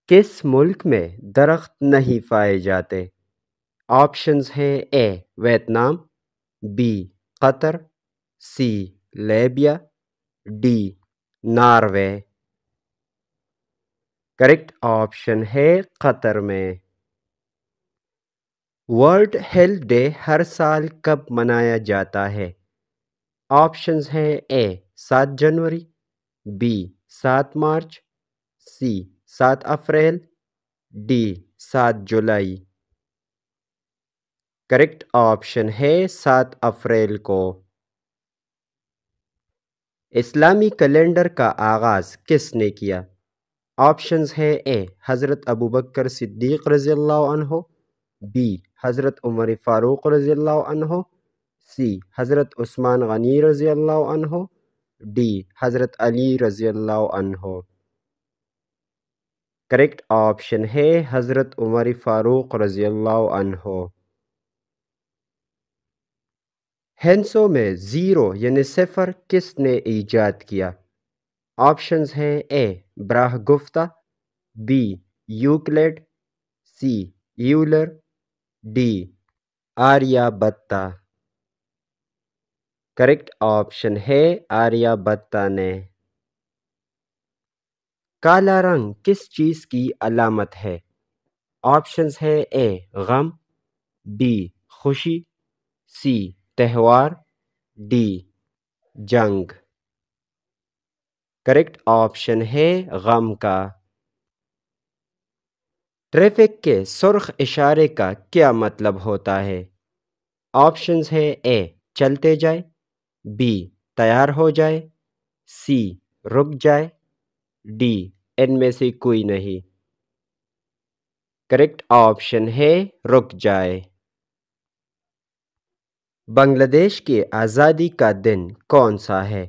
کس ملک میں درخت نہیں پائے جاتے؟ آپشنز ہیں A Vietnam, B Qatar, C Libya, D Norway. Correct option ہے قطر میں۔ ورلڈ ہیلتھ ڈے ہر سال کب منایا جاتا ہے؟ آپشنز ہیں اے 7 جنوری، B 7 March, C 7 April, D 7 جولائی۔ کریکٹ آپشن ہے 7 اپریل کو۔ اسلامی کیلنڈر کا آغاز کس نے کیا؟ آپشنز ہے اے حضرت ابوبکر صدیق رضی اللہ عنہ، بی حضرت عمر فاروق رضی اللہ عنہ، سی حضرت عثمان غنی رضی اللہ عنہ، ڈی حضرت علی رضی اللہ عنہ۔ کریکٹ آپشن ہے حضرت عمر فاروق رضی اللہ عنہ۔ ہندسوں میں زیرو یعنی صفر کس نے ایجاد کیا؟ آپشنز ہیں A Brahmagupta, B Euclid, C Euler, D Aryabhata. Correct option ہے آریہ بھٹا نے۔ کالا رنگ کس چیز کی علامت ہے؟ آپشنز ہے اے غم، بی خوشی، سی تہوار، ڈی جنگ۔ کریکٹ آپشن ہے غم کا۔ ٹریفک کے سرخ اشارے کا کیا مطلب ہوتا ہے؟ آپشنز ہے اے چلتے جائے، بی تیار ہو جائے، سی رک جائے، ڈی ان میں سے کوئی نہیں۔ کریکٹ آپشن ہے رک جائے۔ بنگلہ دیش کی آزادی کا دن کون سا ہے؟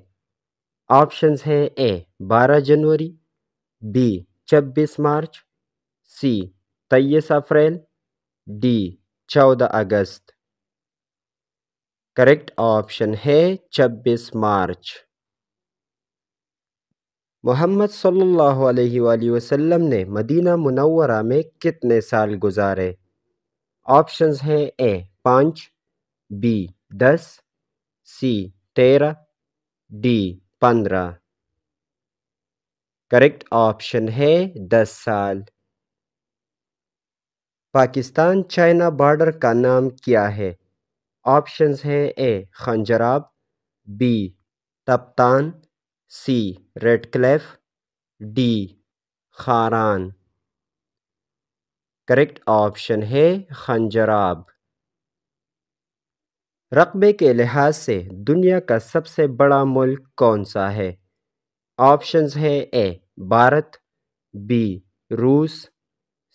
آپشنز ہے اے 12 جنوری، B 26 March, C 23 April, D 14 اگست۔ کریکٹ آپشن ہے 26 مارچ۔ محمد صلی اللہ علیہ وآلہ وسلم نے مدینہ منورہ میں کتنے سال گزارے؟ آپشنز ہیں A 5، B 10، C 13، D 15۔ Correct option ہے 10 سال۔ پاکستان چائنا بارڈر کا نام کیا ہے؟ آپشنز ہیں A Khunjerab, B Taftan, C red cliff, D Kharan. Correct option ہے خنجراب۔ رقبے کے لحاظ سے دنیا کا سب سے بڑا ملک کون سا ہے؟ آپشنز ہیں اے بھارت، بی روس،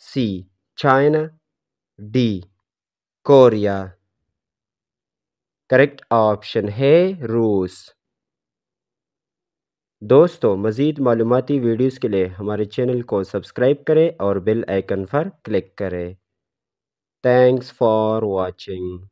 C China, D Korea. Correct option ہے روس۔ دوستو مزید معلوماتی ویڈیوز کے لیے ہمارے چینل کو سبسکرائب کریں اور بیل آئیکن پر کلک کریں۔ Thanks for watching.